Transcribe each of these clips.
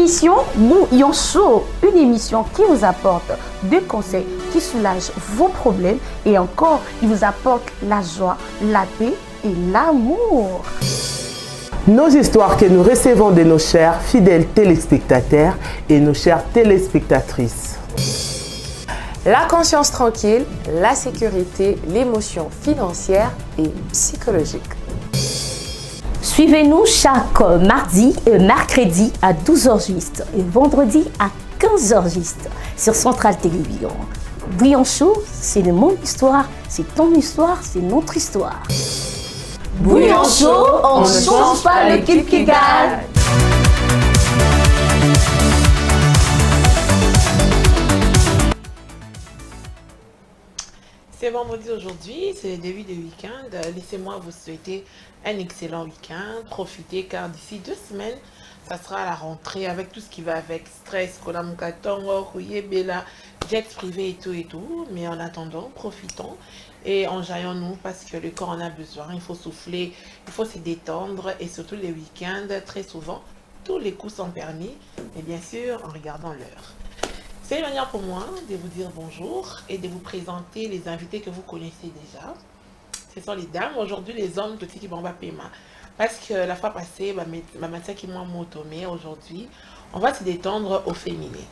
émission Bouillon Chaud, une émission qui vous apporte des conseils qui soulagent vos problèmes et encore, qui vous apporte la joie, la paix et l'amour. Nos histoires que nous recevons de nos chers fidèles téléspectateurs et nos chères téléspectatrices. La conscience tranquille, la sécurité, l'émotion financière et psychologique. Suivez-nous chaque mardi et mercredi à 12h juste et vendredi à 15h juste sur Centrale Télévision. Bouillon Chaud, c'est mon histoire, c'est ton histoire, c'est notre histoire. Bouillon Chaud, on ne change pas l'équipe qui gagne. C'est vendredi aujourd'hui, c'est le début du week-end. Laissez-moi vous souhaiter un excellent week-end. Profitez car d'ici 2 semaines, ça sera la rentrée avec tout ce qui va avec stress, kolamukatongo, bella, jet privé et tout. Mais en attendant, profitons et enjaillons-nous parce que le corps en a besoin. Il faut souffler, il faut se détendre et surtout les week-ends, très souvent, tous les coups sont permis. Et bien sûr, en regardant l'heure. C'est une manière pour moi de vous dire bonjour et de vous présenter les invités que vous connaissez déjà. Ce sont les dames, aujourd'hui les hommes de Tiki Bamba Pema. Parce que la fois passée, ma matière qui m'a motomé aujourd'hui, on va se détendre au féminin.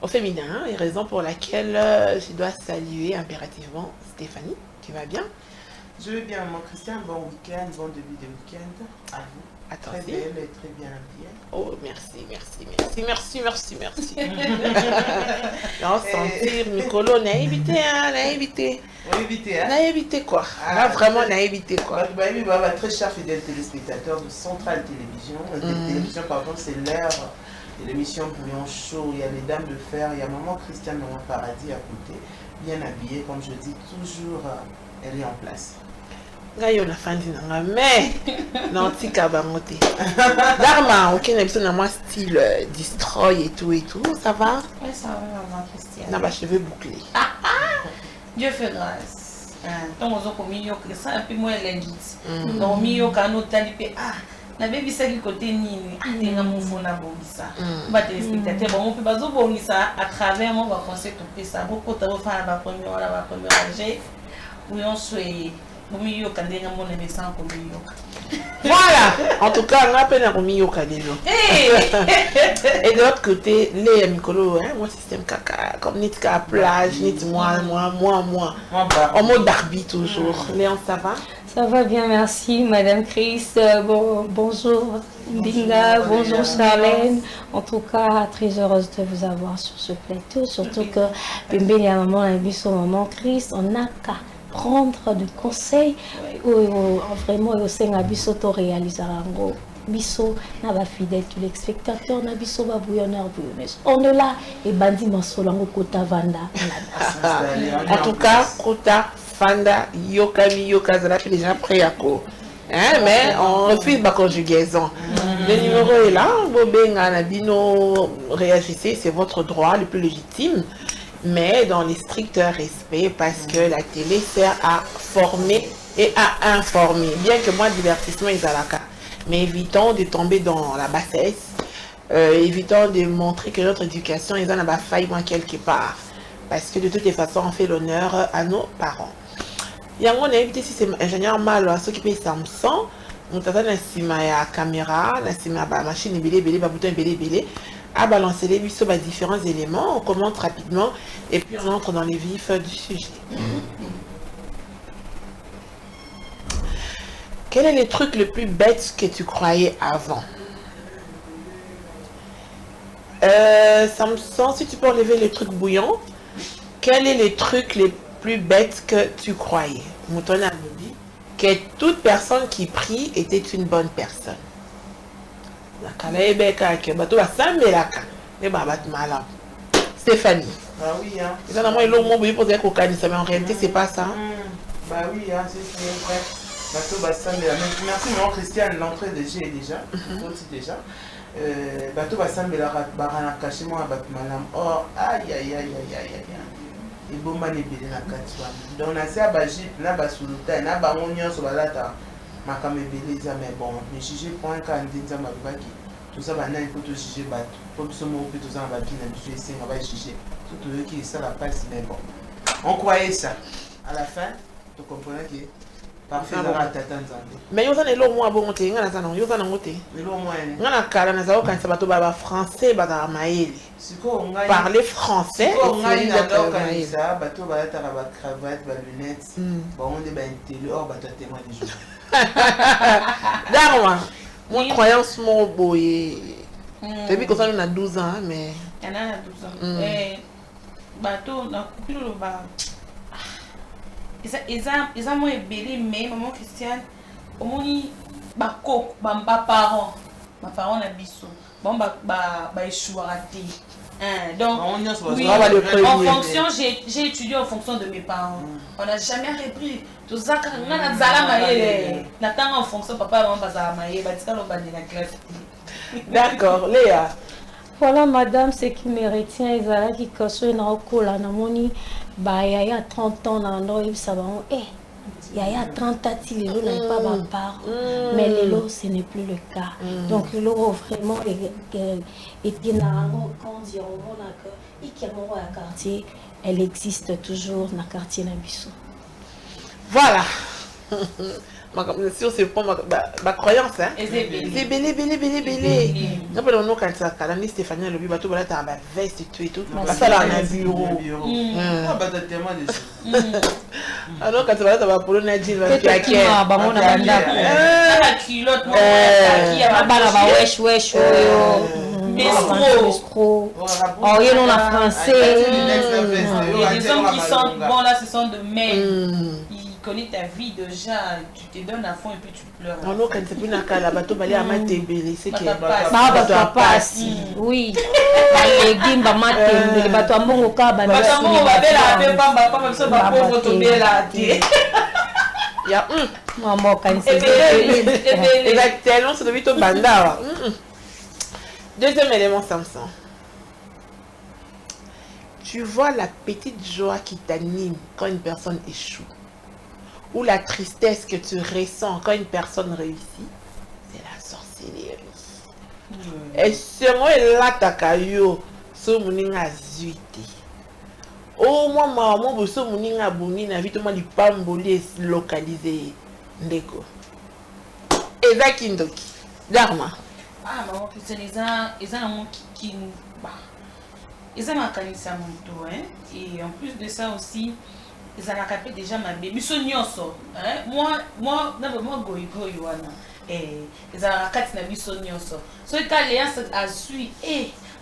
Au féminin, et raison pour laquelle je dois saluer impérativement Stéphanie. Tu vas bien? Je vais bien, mon Christian. Bon week-end, bon début de week-end à vous. Attendez. Très belle et très bien habillée. Oh, merci. Non, sentir, Nicolo, naïveté, hein, naïveté. Naïveté, hein? Naïveté, quoi. Là, vraiment naïveté, quoi. Très chers fidèles téléspectateurs de Centrale Télévision. Télévision, pardon, c'est l'heure de l'émission Bouillon Chaud. Il y a les dames de fer, il y a maman Christiane dans mon paradis à côté, bien habillée, comme je dis toujours, elle est en place. Gayo na fandi nanga mais non tika bangote. Dharma, ok, na biso na moi style destroy et tout, ça va? Oui, ça va, maman Christiane. Na ba cheveux bouclés. Dieu fait grâce. Donc on a commis ça un peu moins légit. Donc miyo kano talipe na baby ça qui côté nini tenga mon fona bongisa. Ba téléspectateur bon on peut bazo bongisa à travers mon va concept tout ça beaucoup de faire la première âge. Oui on souhaite voilà, en tout cas, on a peine à remis au cadino. Et de l'autre côté, les Mikolo, mon système caca, comme Nitka plage, Nit moi. En mode Barbie toujours. Léon, ça va? Ça va bien, merci, Madame Chris. Bonjour, Binga, bonjour Charlène. En tout cas, très heureuse de vous avoir sur ce plateau. Surtout que Bimbe et maman, maman Chris, on n'a qu'à prendre de conseils vraiment au sein de biso to réaliser rango biso na ba fidèle tous les spectateurs na biso ba bouillonneur bouillonneuse on est là et bandi masolango kota vanda en tout cas kota fanda yokami yokazala les gens prêts à quoi mais on refuse ma conjugaison. Le numéro est là, bobenga na bino réagissez, c'est votre droit le plus légitime. Mais dans les stricts respects, parce que la télé sert à former et à informer. Bien que moi, divertissement est à la carte. Mais évitons de tomber dans la bassesse. Évitons de montrer que notre éducation est dans la faille quelque part. Parce que de toutes les façons, on fait l'honneur à nos parents. Il y a un évité si c'est ingénieur mal à ceux qui payent Samsung. On t'attend la caméra, la machine belé, bouton belé. À balancer les sur différents éléments, on commente rapidement et puis on entre dans les vifs du sujet. Quel est le truc le plus bête que tu croyais avant? Samson, si tu peux enlever les trucs bouillants, quel est le truc les plus bêtes que tu croyais? Moutona nous dit que toute personne qui prie était une bonne personne. Stéphanie. Bah oui, hein. Mais en réalité, c'est pas ça. Bah oui, hein, c'est vrai. Merci, mon Christiane, l'entrée de G est déjà. Aussi déjà. Bateau Bassambela Barana caché moi à Malam. Oh, aïe. Et bon, man est bien la carte. Donc, on a ça, Bajip, n'a pas sous le temps, n'a pas mon sur la lata. Ma camé beleza, mais bon, mais jugé pour un candidat, ma baki. tout ça maintenant il faut te juger bateau pour ce mot que tout ça va bien habitué c'est on va juger tout le qui ça la passe mais bon on croyait ça à la fin tu comprenais que parfait la tata nzambe mais yo ça ne lo moi bon te ngana ça non yo ça nango te lo moi ngana kala na za okanisa bato ba français ba za maele siko ngai parler français siko ngai na okanisa bato ba ta ba cravate ba lunettes bon on est ba intérieur ba ta témoin du jour Darma, mon croyance mon boy. Depuis que ça on a 12 ans mais il y en a 12 ans. Bateau na couple le ba. Ils moi belé mais maman Christiane omoni ba kok ba parents. Ma parents na biso. Bon ba échouer raté. Donc, oui, en fonction, j'ai étudié en fonction de mes parents. On n'a jamais repris. Tout ça, on a en fonction, papa, maman, la classe. D'accord, Léa. Voilà, madame, ce qui me retient, ils ont dit que ce n'est pas il y a 30 ans, il y a 30 ans, il n'y a pas de part. Mais l'élo, ce n'est plus le cas. Donc, l'élo, vraiment, quartier, elle existe toujours dans le quartier Nabiso. Voilà. C'est pas ma croyance. C'est belé. Nous prenons quand ça, quand Stéphanie le bibato, tu as ma veste et tout. Ça là, on a bureau. Ah, bah, t'as tellement de choses. Alors, quand tu vas pour le Nadine, tu as qui la culotte, Mescro. Oh, il y en a français. Il y a des hommes qui sont, bon là, ce sont de mecs. Connais ta vie déjà, tu te donnes à fond et puis tu pleures. Non, non, quand c'est plus dans la bateau, balé à ma tébélé, c'est qui bateau passe. Oui. Les légumes, les bateaux à mon cas, bateau à mon cas, pas ça, va pauvre tomber là. Il y a maman quand c'est exactement, c'est devenu au banda. Deuxième élément, Samson. Tu vois la petite joie qui t'anime quand une personne échoue. Ou la tristesse que tu ressens quand une personne réussit, c'est la sorcellerie. Et ce moi là takayo, so muninga zuite. Oh moi maman so muninga boni na vite moi li pamboli localisé ndeko. Eza kindoki. Darma. Ah maman Christiane ils ont un qui bah. Ils ont ma kanisa mon hein. Et en plus de ça aussi ils ont capé déjà ma bébé. Moi, goy wana. Ils ont capé na biso nyonso. So l'alliance a sui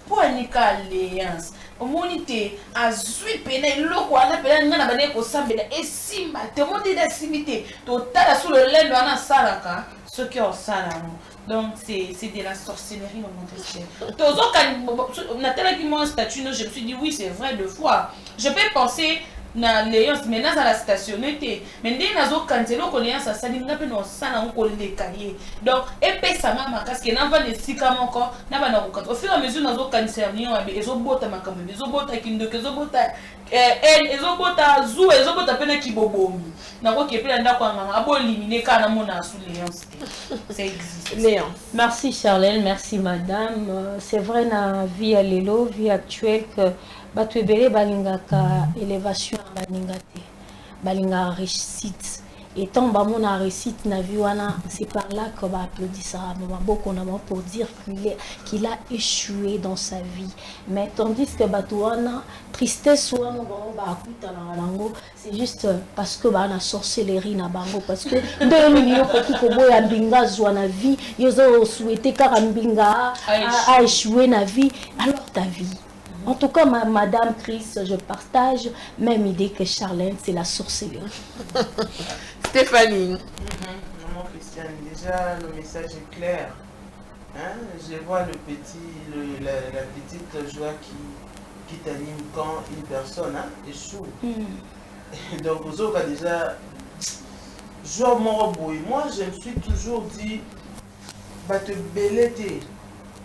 pour une alliance. Au monité a sui pena loko wana pena ngana bane ko sambela esimba te monde d'activité. Total sous le lendo wana salaka ce qui en salamo. Donc c'est de la sorcellerie mon Christian. Tozo kan Nathalie qui m'a statut, je me suis dit oui, c'est vrai de foi. Je peux penser na léance mais dans la stationné mais ndé nazo cancelo ko léance ça linga pe no sana ko le cahier donc épée ça mama parce que na va le sika moko na ba na ko au fur et à mesure nazo cancer ni wa be ezo bota makambo ezo bota kindo ezo bota ezo bota zu ezo bota pe na kibobomi na ko ke pe nda ko nganga abo éliminer kana mona sous léance ça existe Léance. Merci Charlène, merci madame. C'est vrai na vie à l'élo, vie actuelle que batu ebele balingaka élévation balingate balinga réussite et tant bamona réussite na vie wana c'est par là qu'on va applaudir ça maboko na pour dire qu'il a échoué dans sa vie mais tandis que batu wana tristesse wana ba kuta na lango c'est juste parce que ba na sorcellerie na bango parce que ndelo niyo ko boya mbinga zwa na vie yozo souhaiter ka mbinga a échoué na vie alors ta vie. En tout cas, madame Chris, je partage même idée que Charlène, c'est la sorcellerie. Stéphanie. Maman Christiane, déjà le message est clair. Hein? Je vois la petite joie qui t'anime quand une personne échoue. Donc, vous avez déjà joie morobouille. Moi, je me suis toujours dit, bah te belleter,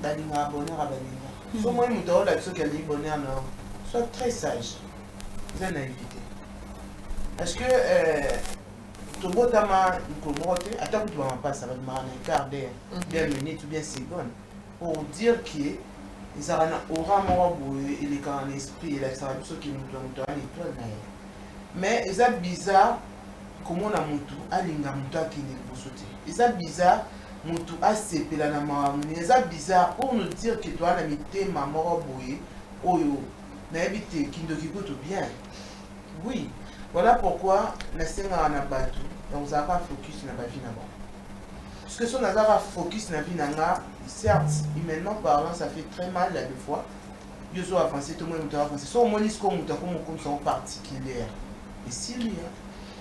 balinga bonheur à balinga. Soit moi, je bonheur, sois très sage. Vous en invité. Parce que tout le monde a attends que tu vas passer, ça va demander un quart d'heure, bien minute ou bien seconde. pour dire que ils ont aura et les cas en esprit et la ceux qui nous donnent l'étoile. Mais c'est bizarre comment on a mutu alinga mutu akini bosote. C'est bizarre mutu asepela na mamu. C'est bizarre pour nous dire que toi na mité mamoro boye oyo na habité kindo kikuto bien. Oui, voilà pourquoi na senga na batu donc vous avez pas focus na ba vie na bon. Parce que si on a pas focus na vie na nga, certes, humainement parlant, ça fait très mal là des fois. Yo so avancé tout le monde avancé. So mon discours mutu comme ça en particulier. Et si lui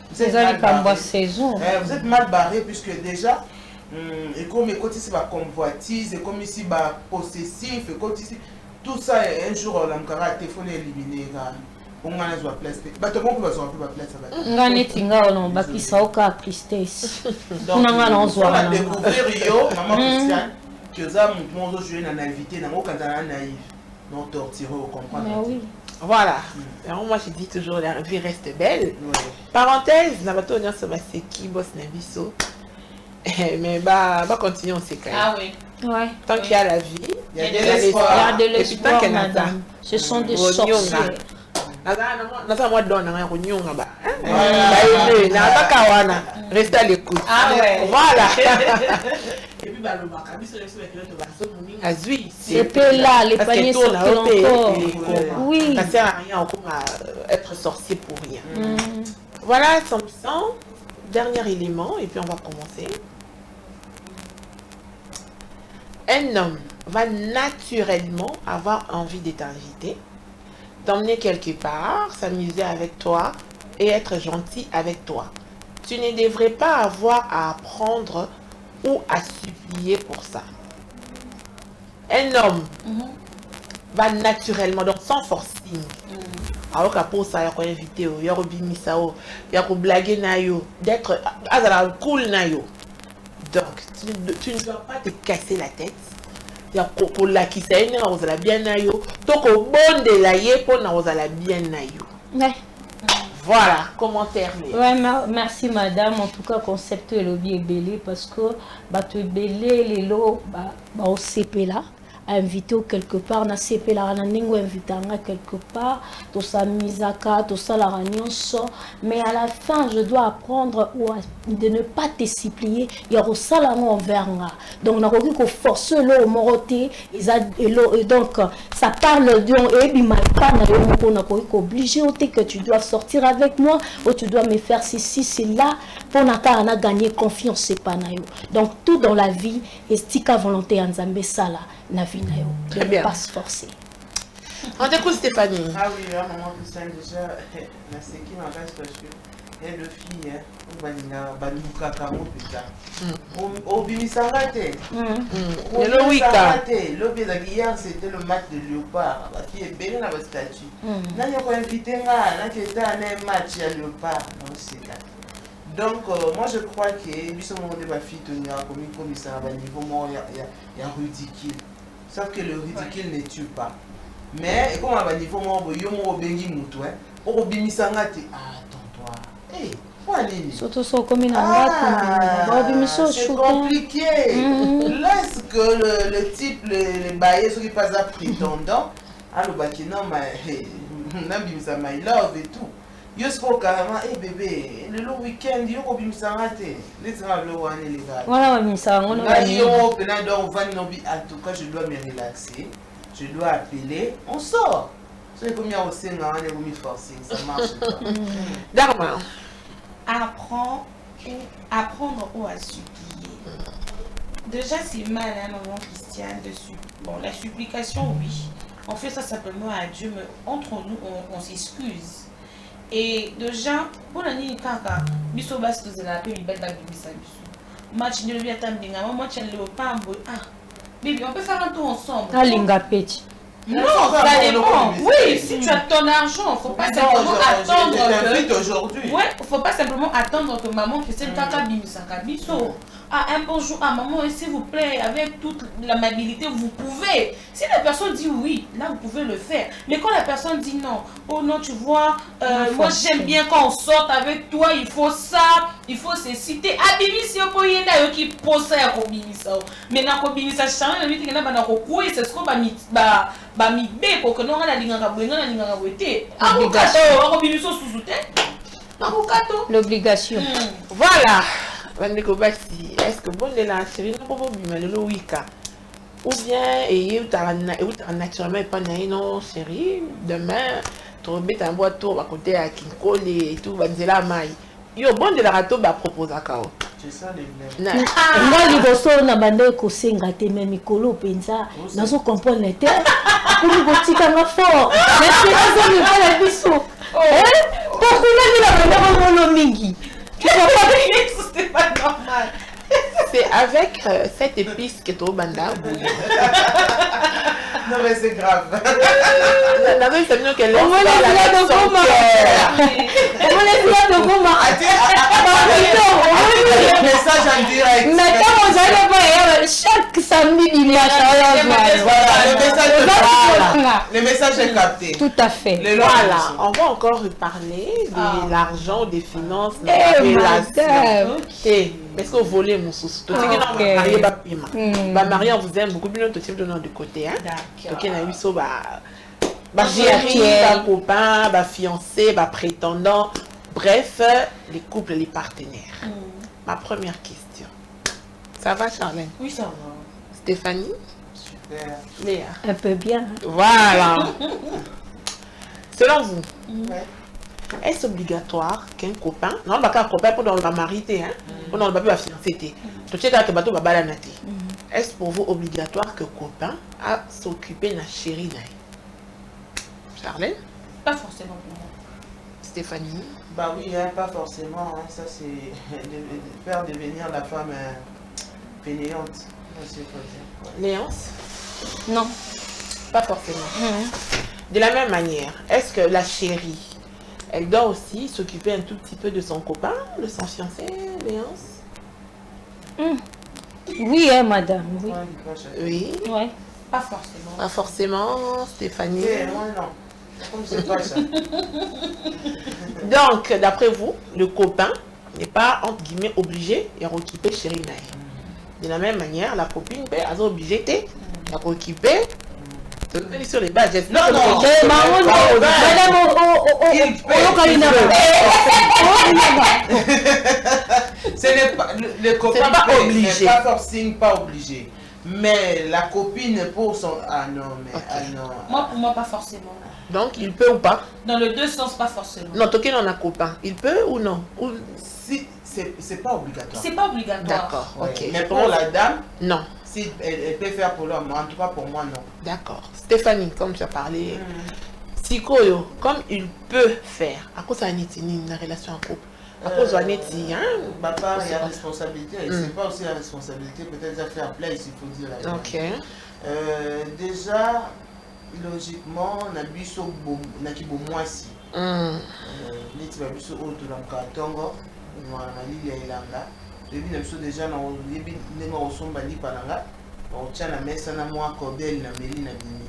vous êtes mal barré puisque déjà et comme côté c'est pas convoitise et comme ici bah possessif et côté ici tout ça un jour l'amkara téléphone éliminé on a la place bah tout le monde va se rappeler place ça va ngane tinga on bakisa oka tristesse on a on découvrir yo maman Christiane que ça mon jouer na naïveté na aucun naïf non torturé au comprendre. Oui. Voilà. Alors moi je dis toujours la vie reste belle. Parenthèse, na bato nyonso baseki boss na biso. Mais bah continuer on s'écarte. Ah oui. Ouais. Tant qu'il y a la vie, il y a de l'espoir. Il y a de l'espoir, madame. Ce sont des sorciers. Moi donne un ronyonga ba. Na ba kawana. Reste à l'écoute. Ah ouais. Voilà. Et puis bah le baka biso les to baso moninga zui. C'est là les paniers sont encore. Oui. Ça sert à rien encore à être sorcier pour rien. Voilà, 100%. Dernier élément et puis on va commencer. Un homme va naturellement avoir envie de t'inviter, t'emmener quelque part, s'amuser avec toi et être gentil avec toi. Tu ne devrais pas avoir à apprendre ou à supplier pour ça. Un homme va naturellement, donc sans forcing. Alors qu'à pour ça, il y a invité, il y a bimisa, il y a blaguer nayo, d'être cool nayo. Donc, tu ne dois pas te casser la tête. Il y a pour la qui s'est bien nayo, donc au bon de la yé pour la bien nayo. Ouais. Voilà, commentaire. Ouais, merci madame. En tout cas, concept le lobby est belé parce que tu es belé les lots au CP là. Invité quelque part, na CP la raningo invité quelque part, tout ça misaka, tout ça la ranionso, mais à la fin je dois apprendre de ne pas te supplier, il y a ça là envers moi. Donc na koki ko forcer l'eau moroté, et donc ça parle de et bi malpa na yo moko na koki obligé que tu dois sortir avec moi ou tu dois me faire ceci cela pour na gagner confiance c'est pas na yo. Donc tout dans la vie est stika volonté en Nzambe sala. La vie ne peut pas se forcer. On t'écoute Stéphanie. Ah oui, maman Christiane déjà, la séquille m'a fait parce que elle le fille, on va dire, kamo putain. Au bimisangate. Le week-end. Le hier c'était le match de Léopard. Qui est bien dans votre statut. N'a pas invité n'a qu'à un match à Léopard. Non c'est là. Donc, moi je crois que ce moment de ma fille tenir comme ça à niveau moi il y a ridicule. Sauf que le ridicule ne tue pas. Mais comme à niveau moi yo mo bengi mutu au bimisangate attends-toi. Eh, quoi nini? Surtout so comme une c'est compliqué. Laisse que le type les bailler ceux qui pas à prétendant allo bakina mais nabimisa my love et tout. Yo sport carrément bébé le week-end yo ko bimisangate laisse-moi le one les gars. Voilà bimisanga on va yo pena donc va nobi en tout cas je dois me relaxer. Je dois appeler, on sort. C'est comme il y a aussi un forcing, ça marche pas. Dharma. Apprendre ou à supplier. Déjà c'est mal à un moment Christian dessus. Bon la supplication oui. On fait ça simplement à Dieu, mais entre nous on s'excuse. Et déjà, pour la nuit, kaka, biso bas de la paix, il belle bague biso. Match ne le vient t'amener, match ne le pas ah, baby, on peut faire un tour ensemble. Kalinga petit. Non, ça dépend. Oui, si tu as ton argent, faut pas simplement attendre que. Aujourd'hui. Ouais, faut pas simplement attendre que maman fasse le kaka biso. un bonjour, maman, s'il vous plaît, avec toute l'amabilité, vous pouvez. Si la personne dit oui, là, vous pouvez le faire. Mais quand la personne dit non, oh non, tu vois, moi, j'aime bien quand on sort avec toi, il faut ça, il faut se citer. Abimisi, on peut y aller, qui pose ça à Kobimisa. Mais dans Kobimisa, c'est ce qu'on va mi bé pour que nous, on a l'obligation. Voilà. Est-ce que bon, la série n'a pas le wika? Ou bien, et naturellement, pas une série, demain, tu remets un boîteau à côté à Kinko et tout, va dire la maille. Yo, bon, de la râteau, va proposer à Kao. C'est ça les blèmes. Moi, les gossos, on a bandé ko senga te même mikolo penza. Nous on comprend les terres. Pour nous boutiques en fort. Mais c'est pas ça pas la biso. Pourquoi nous la bandé au mingi? Tu vois pas c'était pas normal. C'est avec cette épice que tu as banda. Non mais c'est grave. La même c'est qu'elle est. On va laisser là de goma. On va laisser là de goma. Message en direct. Mais quand vous allez voir chaque samedi dimanche, voilà, le message est capté. Tout à fait. Voilà, on va encore reparler de l'argent, des finances, de la relation. Est-ce que vous volez mon sous? Tout ce qui est marié, marié, on vous aime beaucoup, bien tout de notre côté. Donc, il y a eu ça, chéri, copain, fiancé, prétendant, bref, les couples, les partenaires. Ma première question. Ça va, Charlène? Oui, ça va. Stéphanie? Super. Léa? Un peu bien. Voilà. Selon vous, est-ce obligatoire qu'un copain, non, pas qu'un copain pour dans la marité, pour dans le papier fiancé, est-ce pour vous obligatoire que copain a s'occuper de la chérie? Charlène? Pas forcément pour moi. Stéphanie? Bah oui, pas forcément. Ça c'est faire devenir la femme fainéante. Léance? Non. Pas forcément. De la même manière, est-ce que la chérie, elle doit aussi s'occuper un tout petit peu de son copain, de son fiancé, Léance? Oui, madame, oui. Oui. Ouais. Pas forcément. Pas forcément, Stéphanie. Moi non. Comme c'est pas ça. Donc, d'après vous, le copain n'est pas, entre guillemets, obligé de réoccuper chérie naï. De la même manière, la copine peut être obligée de réoccuper sur les bases. Non, non. Ce n'est pas le copain pas obligé. Pas obligé. Mais la copine pour son... Ah non, mais... Ah non. Moi, pour moi, pas forcément. Donc, il peut ou pas? Dans les deux sens, pas forcément. Non, toi qui en a copain, il peut ou non? Ou... Si, c'est pas obligatoire. C'est pas obligatoire. D'accord, Ouais. ok. Mais pour la dame, non. Si elle peut faire pour l'homme, en tout cas pour moi, non. D'accord. Stéphanie, comme tu as parlé, Sikoyo, comme il peut faire, à cause de la relation en couple, à cause de papa, il y a responsabilité. Et c'est pas aussi la responsabilité, peut-être à faire plaisir, il faut dire la ok. Déjà, logiquement, on a vu ce beau moins si. Neti ba biso oto na katongo na lili ya ilanga ebi na biso déjà na yebi ndenge osomba lipa nanga otia na mesa na mwa cordel na meli na bimi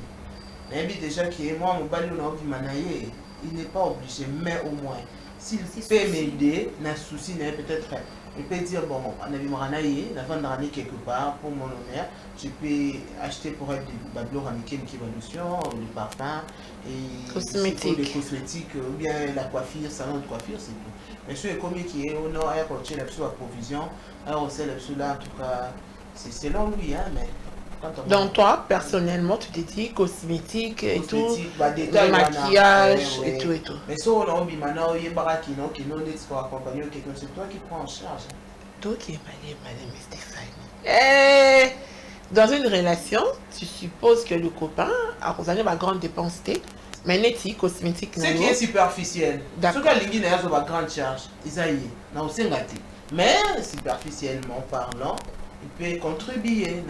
na yebi déjà que moi mobali na obima na ye il n'est pas obligé mais au moins s'il peut m'aider na souci na peut-être il peut dire bon on a vu maranaye la vendre année quelque part pour mon honneur je peux acheter pour être des bablos américaines qui va lotion des parfums et cosmétiques, les cosmétiques ou bien la coiffure, salon de coiffure, c'est tout. Mais ce comme qui est au nord, il y a continué la provision, alors on sait là en tout cas, c'est selon lui, hein, mais quand on... Donc toi, personnellement, tu t'es dit cosmétiques et tout, bah, le maquillage et tout et tout. Mais ça, on a oublié maintenant, il y a Barakino qui nous dit pour accompagner quelqu'un, c'est toi qui prends en charge. Toi qui es madame Stéphanie. Dans une relation, tu supposes que le copain a besoin de grande dépense, mais neti cosmétique. Ce qui est superficiel. Ce que l'ingénie a une grande charge, mais superficiellement parlant, il peut contribuer.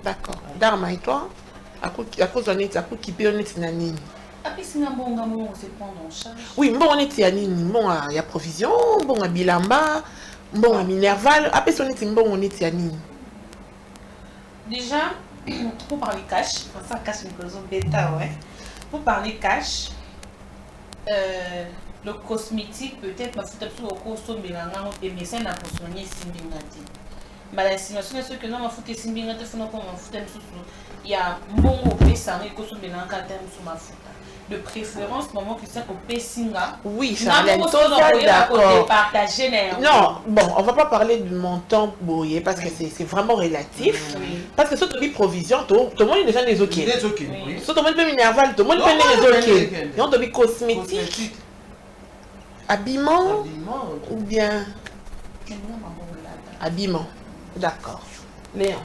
D'accord. Darma et toi, à cause de neti, à cause qui peut neti nani. Oui, bon on est nani, bon il y a provision, bon à bilamba. Bon, Minerval, après son est bon, on est Tianine. Déjà, pour parler cash, ça cash une chose bêta, ouais. Pour parler cash, le cosmétique peut-être, ma foutre sur le costo mélangant et mais c'est n'a pas soigné simbingati. Mais la situation est que non, ma foutre simbingati, faut non pas ma foutre il y a un bon opé ça et costo mélangeant à terme sur ma foutre. De préférence, maman qui sait opé singa. Oui, Charlène, totalement d'accord. Non, bon, on va pas parler du montant brouillé parce que c'est vraiment relatif. Parce que surtout les provisions, tout le monde est déjà des ok. Surtout le monde peut Minerval, tout le monde peut les ok. Et on doit cosmétique. Habillement ou bien habillement. D'accord. Léance.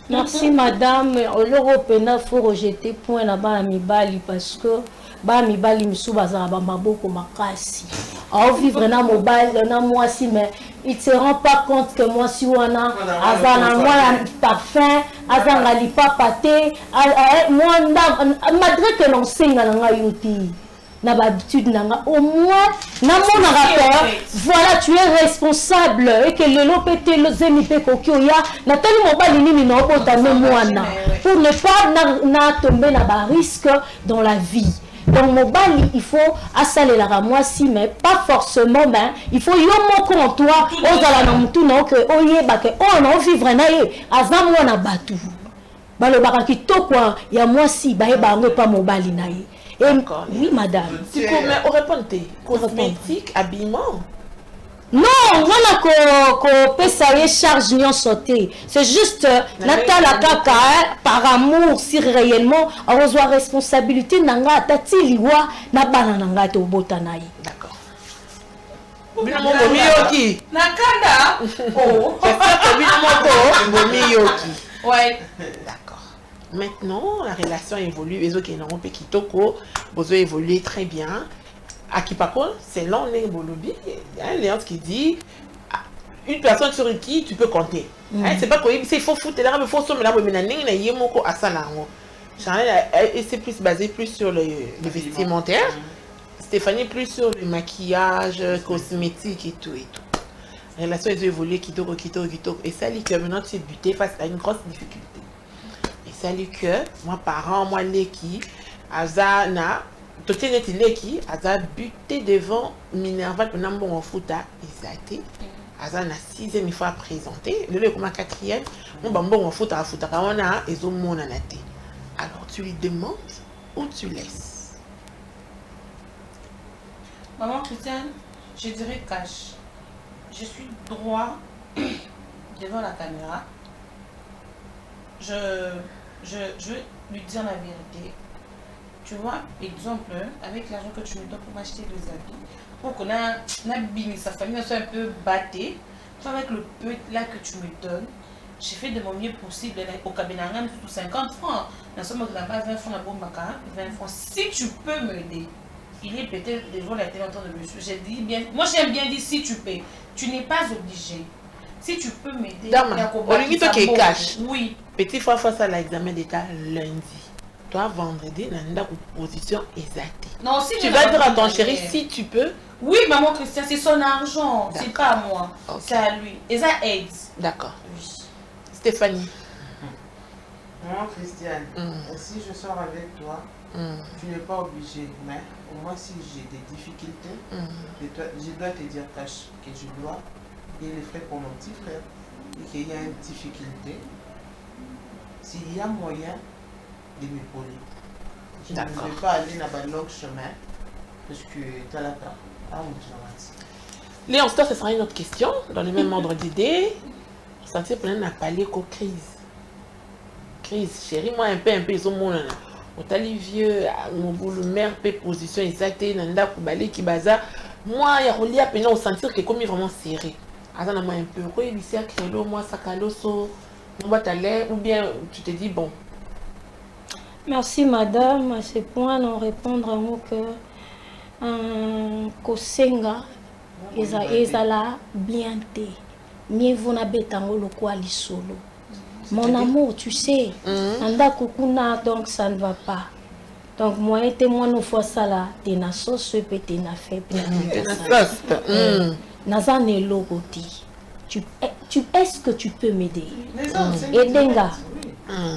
Merci madame. L'Européen faut rejeter point là-bas à Mibali parce que Mibali misu bazara bamaboko makasi. On vivre na mobile na moi si mais il se rend pas compte que moi si wana azana moi parfum azanga lipa pâté moi malgré que l'on singa nga yuti. Na l'habitude nanga au moins na mon rapport voilà tu es responsable et que le lopete le zemipe kokioya na tali mobali nini na obota mwana pour ne pas na tomber na ba risque dans la vie. Donc mobali il faut assaler la moi si mais pas forcément ben il faut yo moko en toi ozala na mutu na que oyeba que on a vivre na ye azam wana batu balo baka kitoko ya moi si ba e ba ngo pas mobali na ye. Oui, madame. Tu peux répondre cosmétique, habillement. Non, on a que charge n'y sauté. C'est juste Natala Kaka par amour si réellement on reçoit responsabilité nanga tati liwa na bana nanga to botanaï. D'accord. Binomo bomiyoki. Nakanda. Oh. Bomiyoki. Ouais. D'accord. Maintenant, la relation évolue. Les autres qui n'ont pas kitoko, vous évolué très bien. À Kipako, c'est long, Bolobi. Il y a un Léon qui dit une personne sur qui tu peux compter. C'est pas qu'il faut foutre là, mais il faut se mettre là, il y a moko asana. Chanel, c'est plus basé plus sur le vestimentaire. Stéphanie plus sur le maquillage, cosmétique et tout et tout. La relation a évolué kitoko. Et ça dit que maintenant tu es buté face à une grosse difficulté. Salut que moi parents moi l'équipe azana toté net l'équipe aza buté devant Minerval pendant bon foot à Isaté azana 6e fois présenté le comme 4e mon bon foot à on a ezo mona naté alors tu lui demandes ou tu laisses. Maman Christiane, je dirais cash. Je suis droit devant la caméra. Je veux lui dire la vérité. Tu vois, exemple, avec l'argent que tu me donnes pour m'acheter des habits, pour qu'on a sa famille soit un peu battée, avec le peu là que tu me donnes, j'ai fait de mon mieux possible au cabinet, surtout 50 francs. Dans ce moment là-bas, 20 francs, 20 francs. Si tu peux m'aider, il est peut-être devant la télé en train de monsieur. J'ai dit bien, moi j'aime bien dire si tu peux. Tu n'es pas obligé. Si tu peux m'aider, il cash. Oui. Petit fois face à l'examen d'état lundi. Toi, vendredi, dans une position exacte. Non, si tu vas dire à ton chéri si tu peux. Oui, maman Christiane, c'est son argent. C'est pas à moi. Okay. C'est à lui. Et ça aide. D'accord. Oui. Stéphanie. Maman Christiane, si je sors avec toi, tu n'es pas obligé. Mais au moins, si j'ai des difficultés, je dois te dire cash que je dois. Et les frais pour mon petit frère, et qu'il y a une difficulté, s'il y a moyen de m'épauler. Je ne vais pas aller dans un long chemin, parce que tu as la part. Léon, ce sera une autre question, dans le même ordre d'idée. Sentir plein n'a pas l'éco crise. Crise, chérie, moi un peu, ils ont mon vieux, mon boulot, mère, position exacte, nanda, koubali, kibaza. Moi, il y a relié à peine au sentir que comme il est vraiment serré. Attends, moi un peu, oui, il s'est créé moi, ça caloso, on va t'aller, ou bien tu te dis bon. Merci madame, à ce point, on répondre à moi que Kosenga, ezala bien té, mieux vaut na betango le quoi li solo. Mon amour, tu sais, anda kukuna donc ça ne va pas. Donc moi et moi nous fois ça là, t'es na sauce peut t'es na fait bien. Naza ne logoti. est-ce que tu peux m'aider? Edenga.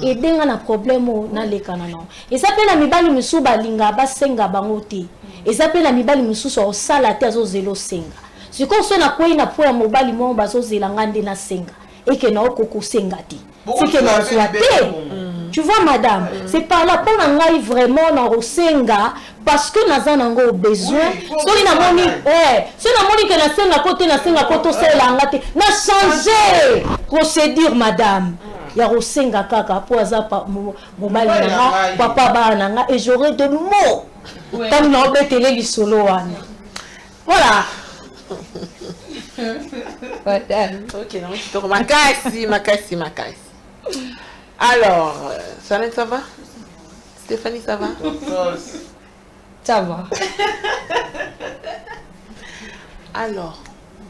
Edenga na problème na lekana non. Et ça peut la mibali musu balinga ba senga bango te. Et ça peut la mibali musu so sala te azo zelo senga. Si ko so na kwei na po ya mobali mo bazo zela ngande na senga. Et que na okoko senga te. C'est que na soit tu vois madame, c'est par là pour ngai vraiment na rosenga parce que naza nango besoin. So ina moni so na moni que na senga kote ça la ngate na changer procédure madame. Ya rosenga kaka po aza mobali nanga papa ba nanga et j'aurai de mots. Tant na obetele lisolo wana. Voilà. Ok, non, je te makasi. Alors, Charlène, ça va? Stéphanie, ça va? Ça va. Alors,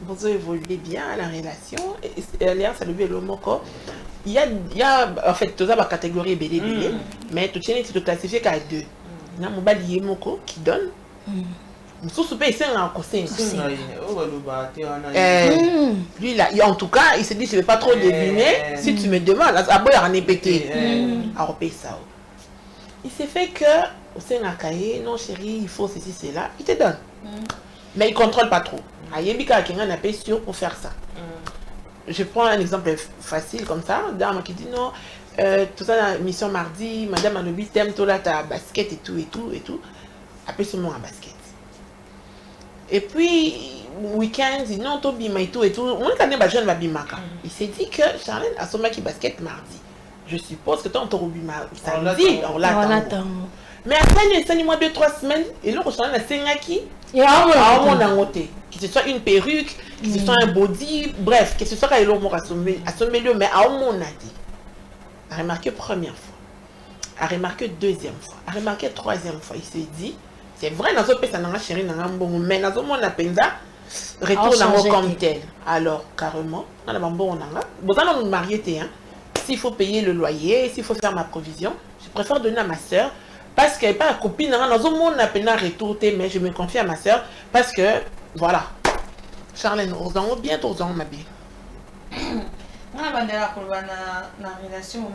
vous évoluez bien la relation. L'alliance à le moko. Il y a en fait toute la catégorie BD, mais tout tient c'est classifié qu'à deux. Il y a mon balier moko qui donne. Lui là, en tout cas, il se dit je ne vais pas trop deviner. Si tu me demandes, il en est pété. Il s'est fait que au sein de cahier, non chérie, il faut ceci, cela, il te donne. Mais il ne contrôle pas trop. Il y a quelqu'un qui a sûr pour faire ça. Je prends un exemple facile comme ça. Dame qui dit non, tout ça la mission mardi, madame a le 8e, tout là, ta basket et tout. Appelle ce mot en basket. Et puis, week-end, il dit non, tu bima et tout. On connaît pas jeune va bimaka. Il s'est dit que Charlène a son mec qui basket mardi. Je suppose que toi, on t'a bima samedi, on l'attend. Mais après, il y a moi 2-3 semaines, et là, Charlène a sengaki. Il y a un côté. Que ce soit une perruque, que ce soit un body, bref, que ce soit quand il a son milieu, mais à un moment, on a dit. A remarqué première fois, a remarqué deuxième fois, a remarqué troisième fois. Il s'est dit. C'est vrai, dans ce pays, ça n'a pas chéri, mais dans ce monde, on a retour comme tel. Alors, carrément, on a bon, on a marié, s'il faut payer le loyer, s'il faut faire ma provision, je préfère donner à ma soeur, parce qu'elle n'est pas la copine, dans ce monde, on a peine à retourner, mais je me confie à ma soeur, parce que, voilà. Charlène, on se bien, on ma bien. On a la relation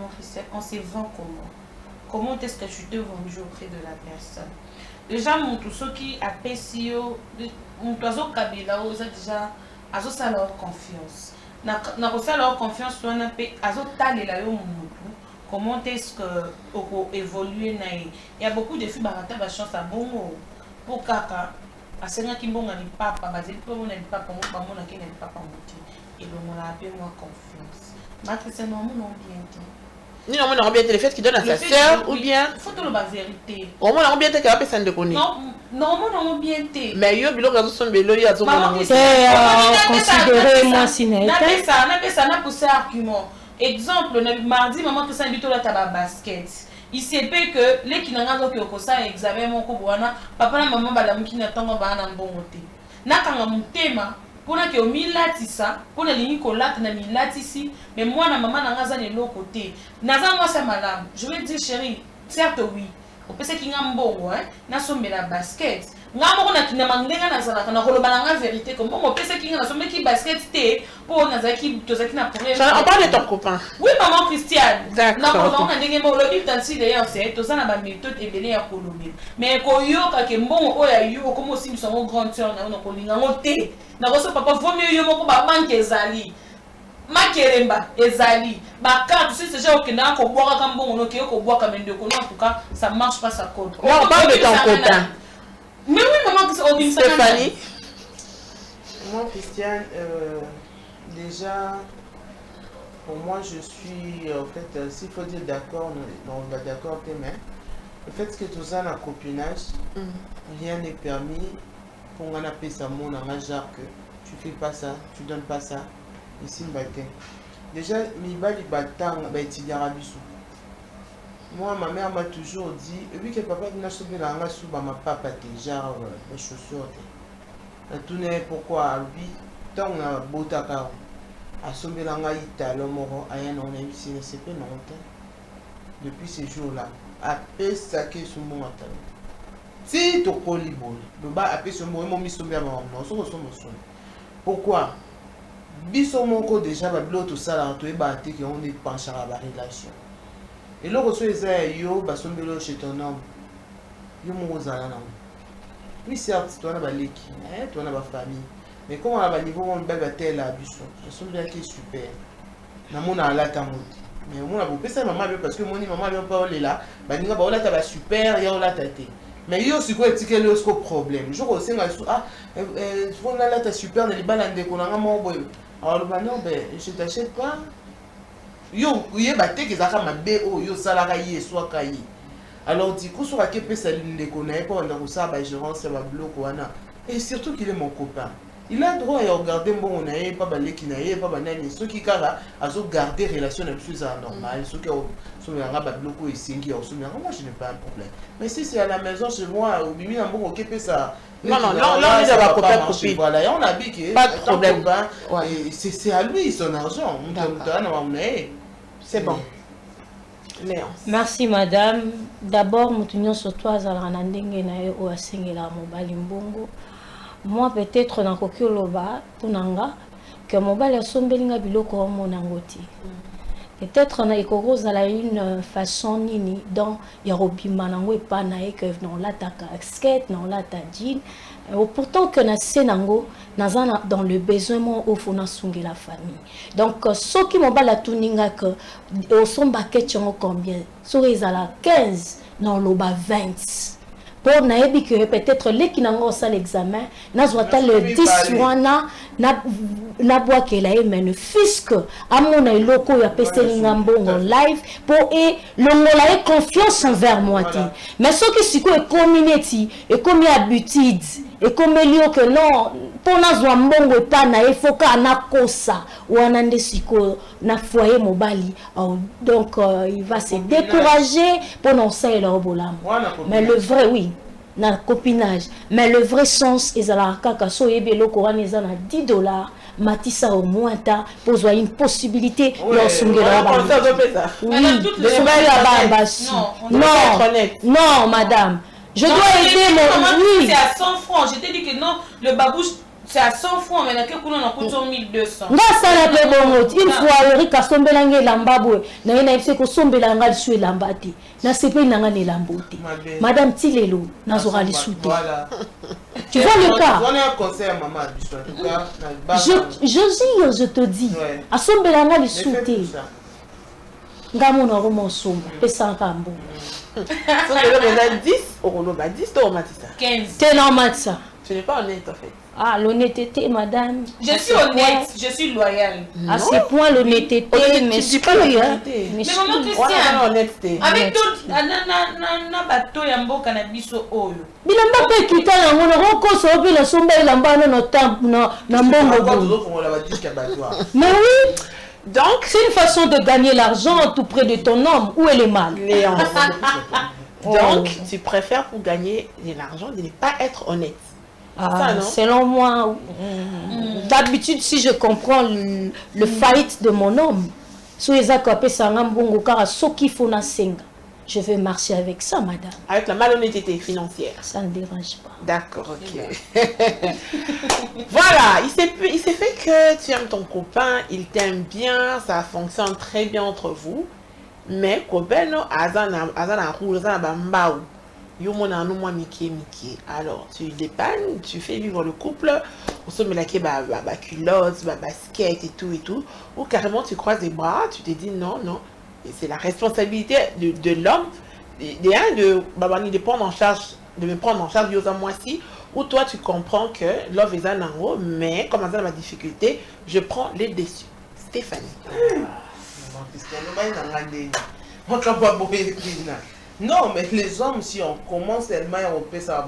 on se vend comment? Comment est-ce que tu te vendu auprès de la personne? Déjà, tout ce qui a payé, mon oiseau Kabila, déjà, azo ça leur confiance. Na ça leur confiance, on a payé, azo talé la yo mutu. Comment est-ce que on évoluer naï? Il y a beaucoup de filles barata ba chance à bon pour kaka. Asenga kimbonga ni papa, bazeli po mona ni papa, mo ba mona ke ni papa muti. Et donc on a appelé moi confiance. Ma Christiane non bien. Ni on a bien le fait qu'il donne à sa sœur ou bien faut te le la vérité. On a bien qu'elle a personne de connaître. Non, on bien té. Mais yo bilo gazo son belo ya zo mona. Considérer moi sinete. Na ça poussé argument. Exemple, mardi maman que ça bito la taba basket. Il sait pas que les qui n'ont pas que ça examen mon ko bwana papa na maman bala mki na tongo bana mbongote. Na kanga mutema pour que milatisa pour lingi kolata na milatisi mais moi na maman na ngaza ne côté naza moi ça madame je vais dire chérie certes oui on peut se kinga mbongo na sombe la basket nga moko na kina mandenga na zala kana koloba na vérité comme on peut se kinga na sombe ki basket té pour na zaki tozaki na problème. On parle de ton copain. Oui maman Christiane. D'accord. On a ndenge mo lobi tansi d'ailleurs c'est tozana ba méthode ebele ya kolobi mais ko yoka ke mbongo oya yo comme aussi nous sommes grande sœur na kolinga ngote na koso papa vaut mieux yo moko ba manque ezali makeremba ezali ba carte si c'est genre que na ko boire ka mbongo no ke ko boire ka mende ko en tout cas ça marche pas ça compte. On parle de ton copain. Mais oui maman Stéphanie. Moi Christiane déjà pour moi je suis en fait s'il faut dire d'accord on va d'accord mais le fait que tout ça dans copinage rien n'est permis pour on appeler ça mon genre que tu fais pas ça tu donnes pas ça ici déjà mi bali batang ba étudier arabiso. Moi ma mère m'a toujours dit oui que papa n'a sauvé la nga sous ma papa déjà les chaussures na tout n'est pourquoi lui tant na botaka a sauvé la nga italo moro aya non ici ne c'est pas non depuis ces jours-là après ça que sous mon atalo si to kolibol le bas après ce moment mi sauvé ma non so so pourquoi biso moko déjà babilo tosala toyeba te ke on dépensera ba relation eloko so eza yo basombelo chez ton homme yo moko ozala nango oui certes toana baleki toana bafamille mais comment na baniveau on bagatela biso asombelaki super namona alata moti mais omona bopesa mama bien parce que moni mama bien pa olela baninga baolata ba super ya olata te mais yo sikoyo etikeli yo siko problème jour osenga so faut nalata super na libala ndeko nanga moko boye alors bah non ben je t'achète pas yo yeba te kezaka mabe oyo osalaka ye eswaka ye alors du coup soki akepesa ndeko na ye mpo banda kosala bagérance ya babiloko wana et surtout qu'il est mon copain il a droit ya regarder mbongo na ye mpa baleki na ye mpa banani soki kaka azogarde relation na biso ezala normal soki osomelanga babiloko esengi ya osomelanga moi je n'ai pas un problème mais si c'est à la maison chez moi obimi na mbongo okepesa non, ça va pas voilà, et on a dit que pas de problème. Ouais. C'est à lui son argent. C'est bon. Léon. Merci madame. D'abord, nous sur toi, Zalanandenge na o asengela mobali mbongo. Moi peut-être na kokioloba tunanga que mobali asombelinga biloko monangoti. Peut-être na ikoro zala une façon nini dans yarobima nango epana e que non la ta casquette non la ta jean pourtant que na senango nazana dans le besoin mon au fona sungi la famille donc ce qui mobala tuninga que au son baquet chongo combien so ezala 15 non loba 20 pour naebi que peut-être les qui n'ont pas l'examen n'azwata le 10 wana na bois qu'elle a mais le fisc à mon loco ya peselinga mbongo live pour et le mola est confiance envers moi mais ce qui siko est community et comme habitude et comme lieu que non pour nazwa mbongo pas na efoka na kosa wana nde siko na foyer mobali donc il va se décourager pour non ça et leur bolam mais le vrai oui na copinage mais le vrai sens ezala kaka so yebe loko wana eza na $10 matisa au moins ta pour avoir une possibilité de sungela ba non madame je dois aider mon oui c'est à 100 francs je t'ai dit que non le babouche c'est à 100 francs mais na que na coûte 1200 nga sala pe bongo une fois Erika sombelange lambabwe na yena ipse ko sombelanga lisue lambati na sepe nanga ne lambote madame Tilelo nazora lisute voilà tu vois le cas on a un conseil à maman en tout cas je te dis a sombelanga lisute nga mona romo somba pesa nkambo so le 10 euro ba 10 to matisa 15 t'es normal ça tu n'es pas honnête en fait. Ah, l'honnêteté, madame. Je suis honnête, je suis loyale. À ce point, l'honnêteté, mais je dis pas l'honnêteté. Mais maman Christiane, honnêteté. avec tout, na bateau ya mboka na biso oyo. Bilamba pe kita na ngono ko so pe la somba ilamba na temp na mbongo. Mais oui. Donc, c'est une façon de gagner l'argent tout près de ton homme. Où est le mal? Léon. Donc, tu préfères pour gagner de l'argent de ne pas être honnête. Ah, selon moi, d'habitude, si je comprends le faillite de mon homme, je vais marcher avec ça, madame. Avec la malhonnêteté financière. Ça ne dérange pas. D'accord, ok. Voilà, il s'est fait que tu aimes ton copain, il t'aime bien, ça fonctionne très bien entre vous. Mais Kobeno, Azana Roux, Azana Bambao. Alors, tu dépannes, tu fais vivre le couple, on se met la culotte, basket et tout, ou carrément tu croises les bras, tu te dis non, c'est la responsabilité de l'homme, de prendre en charge, de me prendre en charge moi-ci, ou toi tu comprends que l'homme est un ango, mais comme ça ma difficulté, je prends les dessus. Stéphanie. Non, mais les hommes, si on commence tellement à repérer ça,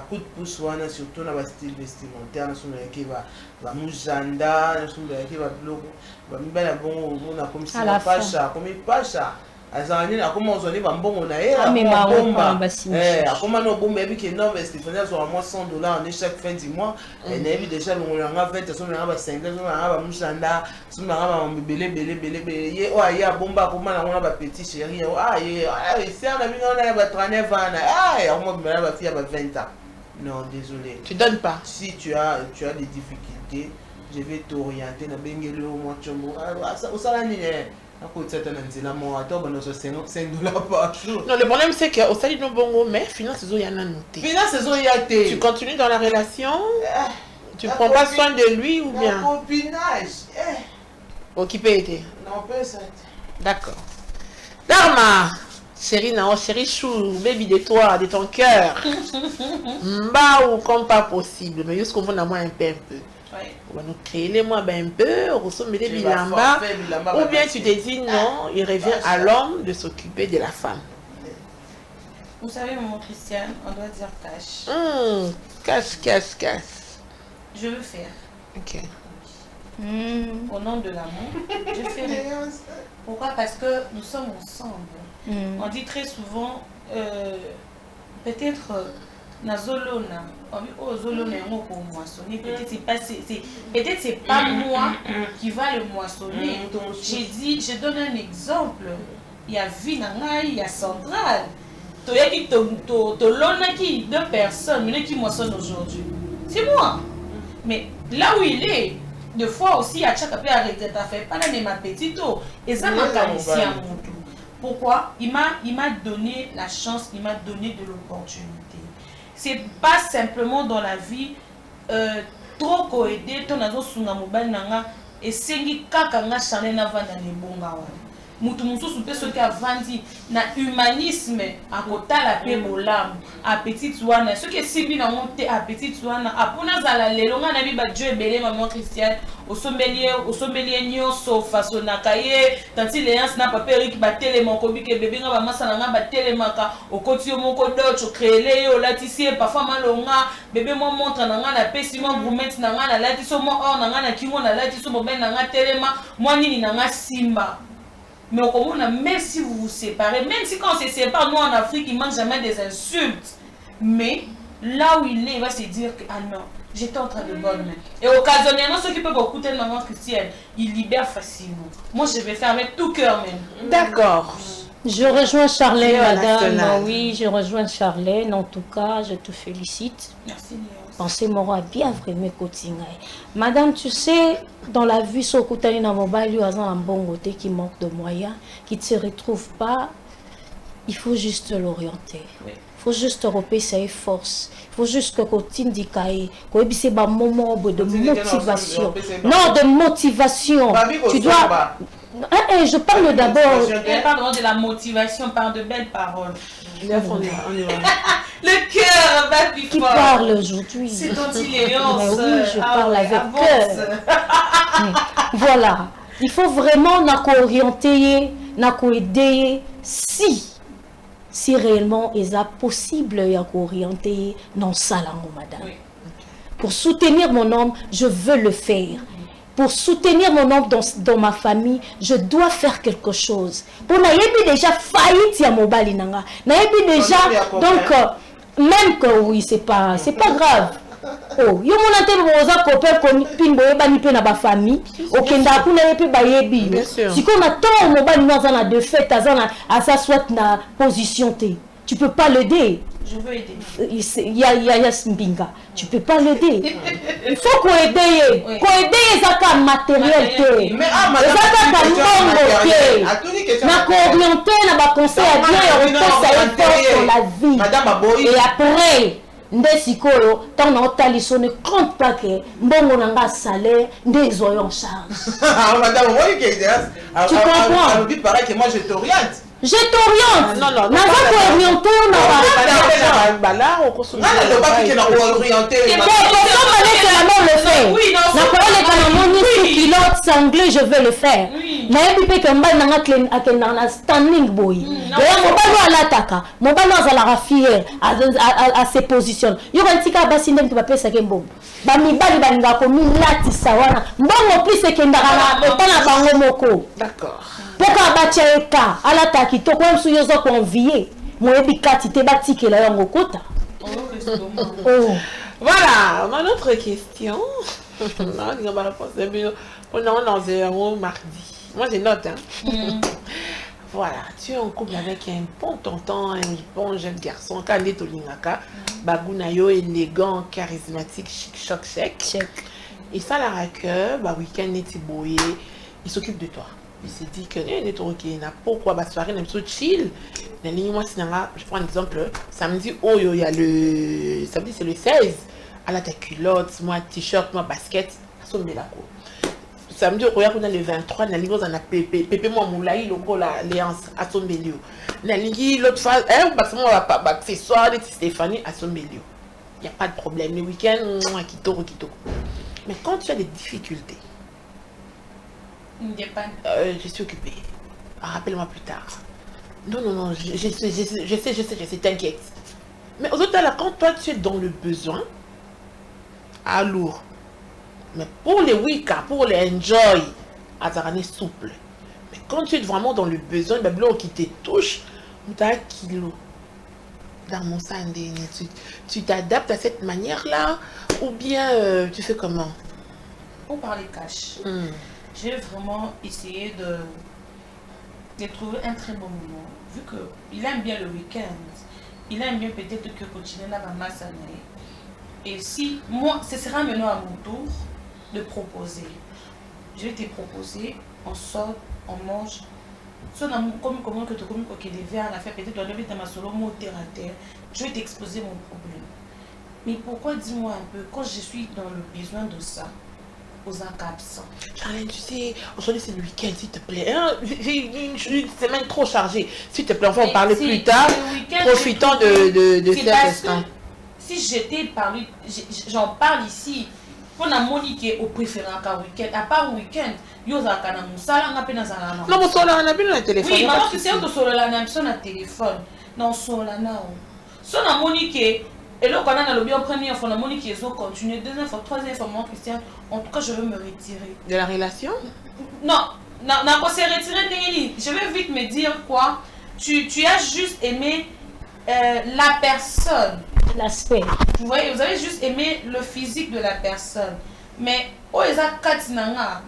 coup de pouce, surtout dans le style vestimentaire, dans le moujanda, dans le blog, chaque fin du mois et déjà non, désolé. Tu donnes pas. Si tu as des difficultés, je vais t'orienter na bengelo moi chombo au salani Non, le problème c'est qu'au Sali no bongo, mais finance il y a noté. Tu continues dans la relation, tu prends pas soin de lui ou bien? Copinage. Occupé était. Non, pas ça. D'accord. Dharma, chérie Nao, chérie chou, baby de toi, de ton cœur. Mba ou comme pas possible, mais juste qu'on va moins un peu. On va nous créer les mois un peu, on ressemble des bilamba, ou bien tu te dis non, il revient à l'homme de s'occuper de la femme. Vous savez, maman Christiane, on doit dire cash. Cash. Je veux faire. Ok. Au nom de l'amour, je ferai. Pourquoi? Parce que nous sommes ensemble. On dit très souvent, peut-être Nazolona, peut-être c'est pas moi qui va le moissonner. J'ai dit, je donne un exemple. Il y a Vinanga, il y a Centrale. Qui deux personnes, mais qui moissonnent aujourd'hui. C'est moi. Mais là où il est, des fois aussi, il y a chaque peu à regretter, pas dans ma petite eau. Et ça m'a qualifié à mon tour. Pourquoi? Il m'a donné la chance, il m'a donné de l'opportunité. C'est pas simplement dans la vie trop coédé ton azo sunga mobile nanga et sengi kaka nga chané na vanda ne bonga wa mutu mususu pe soki avandi na humanisme akotala pe bolamu appétit wana soki esimbi na monte appétit wana apona zala lelo nga na bi ba Dieu ebele maman Christiane osombelier nyonso fasonaka ye tanti léance na papa Eric batelema kobike bebe nga bamasa na nga batelemaka okoti yo moko docho créer yo latisi parfois malonga bebe mo montre na nga na pesi mo gourmet na nga na latiso mo or na nga na kingo na latiso mo ben na nga telema mo nini na nga simba. Mais au Congo, même si vous vous séparez, même si quand on se sépare, nous en Afrique, il ne manque jamais des insultes. Mais là où il est, il va se dire que ah non, j'étais en train de bonne main. Et occasionnellement, ceux qui peuvent écouter une maman chrétienne, ils libèrent facilement. Moi, je vais faire avec tout cœur même. D'accord. Je rejoins Charlène, madame. Oui, je rejoins Charlène. En tout cas, je te félicite. Merci, Léa. Pensez moi bien vraiment continuer. Madame, tu sais, dans la vie, sur côté d'un mobile, il y a un bon côté qui manque de moyens, qui ne se retrouve pas. Il faut juste l'orienter. Il faut juste repérer ses forces. Il faut juste que continue d'y c'est un moment de motivation. Non, de motivation. Tu dois. Je parle d'abord. Je parle de la motivation par de belles paroles. On y va. Le cœur bat plus fort. Qui parle aujourd'hui? C'est ton Léonce. Oui, je parle avec cœur. Voilà. Il faut vraiment orienter, aider si réellement il est possible d'orienter dans ça, madame. Oui. Pour soutenir mon homme, je veux le faire. Pour soutenir mon homme dans ma famille, je dois faire quelque chose. Pour n'ayez déjà faillite à mon balinanga. N'ayez déjà donc même que oui c'est pas grave. Oh, yo mon ante boza copain comme pimbo bani pe na ba famille. Okenda kuna yepe ba yebi. Si qu'on attend mon balinanga na de fait à sa soit na position t. Tu peux pas l'aider. Je veux aider. Il y a Mbinga. Tu peux pas l'aider. Il faut qu'on aide. Qu'on aide les matériel. Mais orienter, na conseil à bien dans la vie. Et après, ndesikoyo, tant on talisson ne compte pas que mbongo nanga salaire, des en charge. Madame, tu comprends? Il paraît que moi je t'oriente. Je t'oriente. Non. Mais je vais le faire. Standing boy. À ses positions. Il y a un petit cas qui va faire ça. D'accord. Pourquoi batcheka ala taki to kwa msu yozo convier moyebi kati te batiki la yango kota. Voilà, ma autre question. Non, on va la poser on est en mardi. Moi je note Voilà, tu es en couple avec un bon tonton, un bon jeune garçon, Kande Tolingaka, Bagunayo élégant, charismatique, chic, choc, chèque. Et ça, la que, bah, week-end, il s'occupe de toi. Il s'est dit que, pourquoi, bah, soirée, on est chill. Je prends un exemple, samedi, oh, il y a le, samedi, c'est le 16. À ta culotte, moi, t-shirt, moi, basket, samedi, on a le 23, on a pépé, moi, moulaï, le l'alliance, à son milieu. L'autre fois, on va pas, accessoire, Stéphanie, à son milieu. Il n'y a pas de problème. Le week-end, Kito. Mais quand tu as des difficultés, je suis occupée. Rappelle-moi plus tard. Non, je sais, t'inquiète. Mais aux autres, là, quand toi, tu es dans le besoin, lourd. Mais pour les week-ends, pour les enjoy, Azarane souple. Mais quand tu es vraiment dans le besoin, le qui te touche, tu as un kilo. Dans mon sang, tu t'adaptes à cette manière-là, ou bien tu fais comment? Pour parler cash, j'ai vraiment essayé de trouver un très bon moment, vu qu'il aime bien le week-end, il aime bien peut-être que continuer la masse année. Et si moi, ce sera maintenant à mon tour de proposer. Je vais te proposer, on sort, on mange. Comment que tu communiques que les verres, la fait peut-être on devait ma solo mot terre à terre. Je vais t'exposer mon problème. Mais pourquoi, dis-moi un peu, quand je suis dans le besoin de ça, aux absents. Charlène, tu sais, aujourd'hui c'est le week-end, s'il te plaît. Hein? J'ai une semaine trop chargée. S'il te plaît, on va en parler plus tard. Profitons de cet instant. Si j'étais parlé, j'en parle ici. Pour la Monique au préférant qu'un week-end, à part le week-end, yo za kana musala nga pena za na. Non, musala on a bien le téléphone. Oui, maman tu sais que sur la même son téléphone. Non, sur la na. Son la Monique et là quand on a le bien premier fois la Monique ils ont continué deuxième fois troisième fois mon Christian. En tout cas, je veux me retirer. De la relation? Non, on s'est retiré d'Engeli. Je vais vite me dire quoi. Tu as juste aimé la personne. L'aspect. Vous voyez, vous avez juste aimé le physique de la personne. Mais, oh, ils ont 4 nanga.